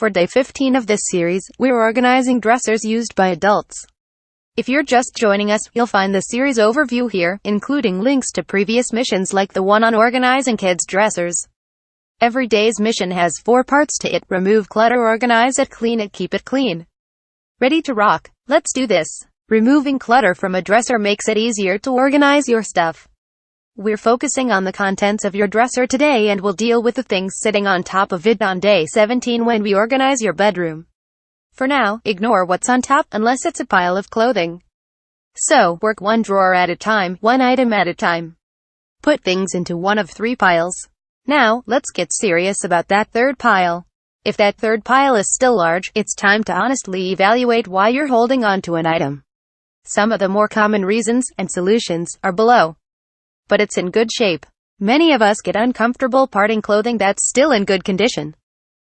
For day 15 of this series, we're organizing dressers used by adults. If you're just joining us, you'll find the series overview here, including links to previous missions like the one on organizing kids' dressers. Every day's mission has 4 parts to it: remove clutter, organize it, clean it, keep it clean. Ready to rock? Let's do this. Removing clutter from a dresser makes it easier to organize your stuff. We're focusing on the contents of your dresser today, and we'll deal with the things sitting on top of it on day 17 when we organize your bedroom. For now, ignore what's on top, unless it's a pile of clothing. So, work one drawer at a time, one item at a time. Put things into one of 3 piles. Now, let's get serious about that third pile. If that third pile is still large, it's time to honestly evaluate why you're holding on to an item. Some of the more common reasons and solutions are below. But it's in good shape. Many of us get uncomfortable parting clothing that's still in good condition.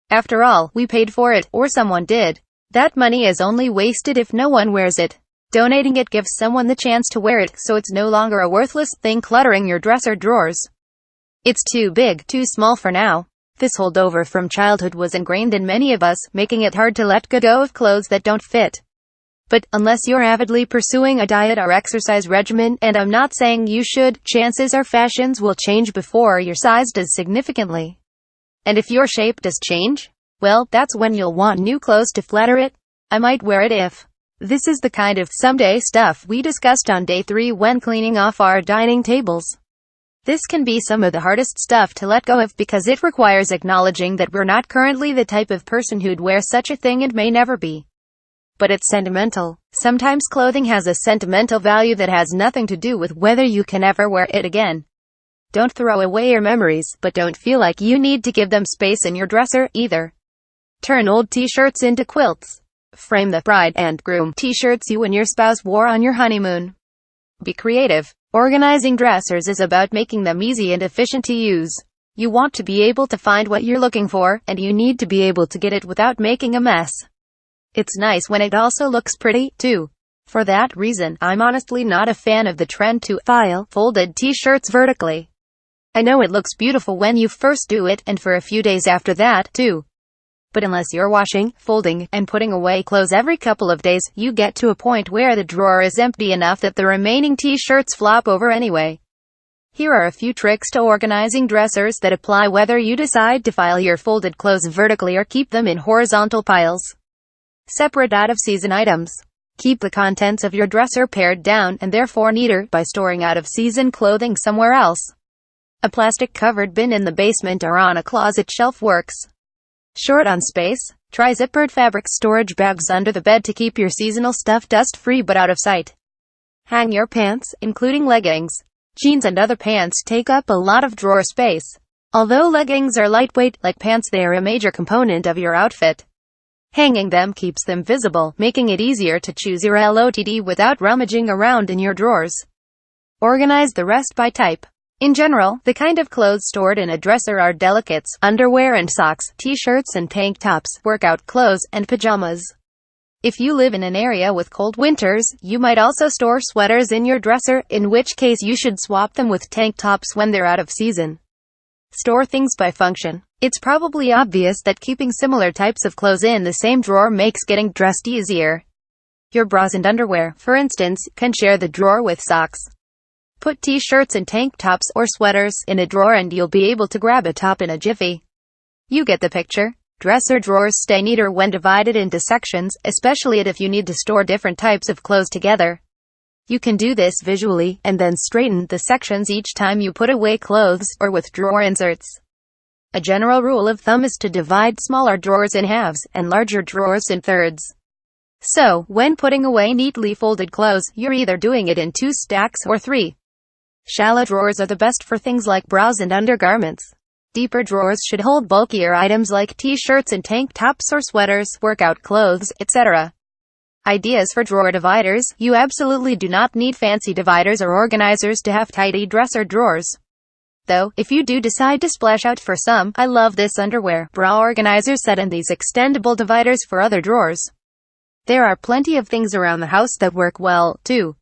After all, we paid for it, or someone did. That money is only wasted if no one wears it. Donating it gives someone the chance to wear it, so it's no longer a worthless thing cluttering your dresser drawers. It's too big, too small for now. This holdover from childhood was ingrained in many of us, making it hard to let go of clothes that don't fit. But, unless you're avidly pursuing a diet or exercise regimen, and I'm not saying you should, chances are fashions will change before your size does significantly. And if your shape does change, well, that's when you'll want new clothes to flatter it. I might wear it if. This is the kind of someday stuff we discussed on day 3 when cleaning off our dining tables. This can be some of the hardest stuff to let go of because it requires acknowledging that we're not currently the type of person who'd wear such a thing and may never be. But it's sentimental. Sometimes clothing has a sentimental value that has nothing to do with whether you can ever wear it again. Don't throw away your memories, but don't feel like you need to give them space in your dresser, either. Turn old t-shirts into quilts. Frame the bride and groom t-shirts you and your spouse wore on your honeymoon. Be creative. Organizing dressers is about making them easy and efficient to use. You want to be able to find what you're looking for, and you need to be able to get it without making a mess. It's nice when it also looks pretty, too. For that reason, I'm honestly not a fan of the trend to file folded t-shirts vertically. I know it looks beautiful when you first do it, and for a few days after that, too. But unless you're washing, folding, and putting away clothes every couple of days, you get to a point where the drawer is empty enough that the remaining t-shirts flop over anyway. Here are a few tricks to organizing dressers that apply whether you decide to file your folded clothes vertically or keep them in horizontal piles. Separate out-of-season items. Keep the contents of your dresser pared down, and therefore neater, by storing out-of-season clothing somewhere else. A plastic-covered bin in the basement or on a closet shelf works. Short on space? Try zippered fabric storage bags under the bed to keep your seasonal stuff dust-free but out of sight. Hang your pants, including leggings. Jeans and other pants take up a lot of drawer space. Although leggings are lightweight, like pants, they are a major component of your outfit. Hanging them keeps them visible, making it easier to choose your LOTD without rummaging around in your drawers. Organize the rest by type. In general, the kind of clothes stored in a dresser are delicates, underwear and socks, t-shirts and tank tops, workout clothes, and pajamas. If you live in an area with cold winters, you might also store sweaters in your dresser, in which case you should swap them with tank tops when they're out of season. Store things by function. It's probably obvious that keeping similar types of clothes in the same drawer makes getting dressed easier. Your bras and underwear, for instance, can share the drawer with socks. Put t-shirts and tank tops, or sweaters, in a drawer and you'll be able to grab a top in a jiffy. You get the picture. Dresser drawers stay neater when divided into sections, especially if you need to store different types of clothes together. You can do this visually, and then straighten the sections each time you put away clothes, or with drawer inserts. A general rule of thumb is to divide smaller drawers in halves, and larger drawers in thirds. So, when putting away neatly folded clothes, you're either doing it in 2 stacks or 3. Shallow drawers are the best for things like bras and undergarments. Deeper drawers should hold bulkier items like t-shirts and tank tops or sweaters, workout clothes, etc. Ideas for drawer dividers. You absolutely do not need fancy dividers or organizers to have tidy dresser drawers. Though, if you do decide to splash out for some, I love this underwear bra organizer set and these extendable dividers for other drawers. There are plenty of things around the house that work well, too.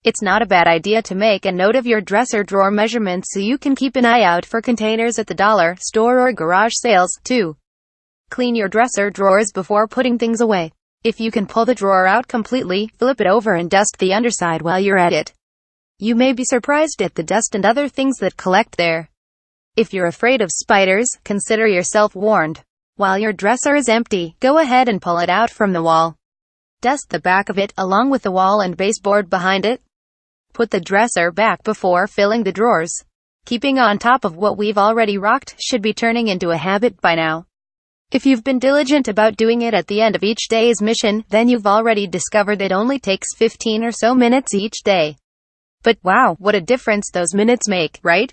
It's not a bad idea to make a note of your dresser drawer measurements so you can keep an eye out for containers at the dollar store or garage sales, too. Clean your dresser drawers before putting things away. If you can pull the drawer out completely, flip it over and dust the underside while you're at it. You may be surprised at the dust and other things that collect there. If you're afraid of spiders, consider yourself warned. While your dresser is empty, go ahead and pull it out from the wall. Dust the back of it, along with the wall and baseboard behind it. Put the dresser back before filling the drawers. Keeping on top of what we've already rocked should be turning into a habit by now. If you've been diligent about doing it at the end of each day's mission, then you've already discovered it only takes 15 or so minutes each day. But wow, what a difference those minutes make, right?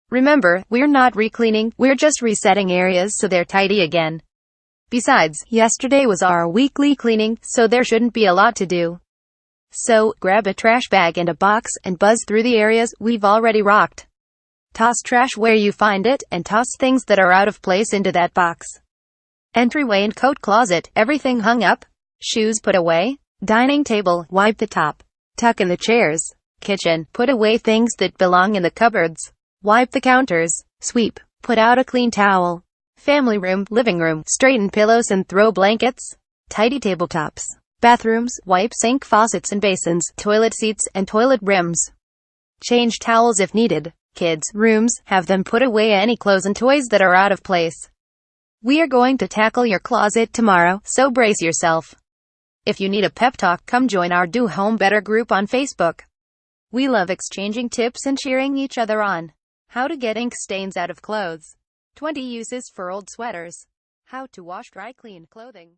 Remember, we're not re-cleaning, we're just resetting areas so they're tidy again. Besides, yesterday was our weekly cleaning, so there shouldn't be a lot to do. So, grab a trash bag and a box, and buzz through the areas we've already rocked. Toss trash where you find it, and toss things that are out of place into that box. Entryway and coat closet, everything hung up. Shoes put away. Dining table, wipe the top. Tuck in the chairs. Kitchen, put away things that belong in the cupboards. Wipe the counters. Sweep, put out a clean towel. Family room, living room, straighten pillows and throw blankets. Tidy tabletops. Bathrooms, wipe sink faucets and basins, toilet seats and toilet rims. Change towels if needed. Kids' rooms, have them put away any clothes and toys that are out of place. We are going to tackle your closet tomorrow, so brace yourself. If you need a pep talk, come join our Do Home Better group on Facebook. We love exchanging tips and cheering each other on. How to get ink stains out of clothes. 20 uses for old sweaters. How to wash dry clean clothing.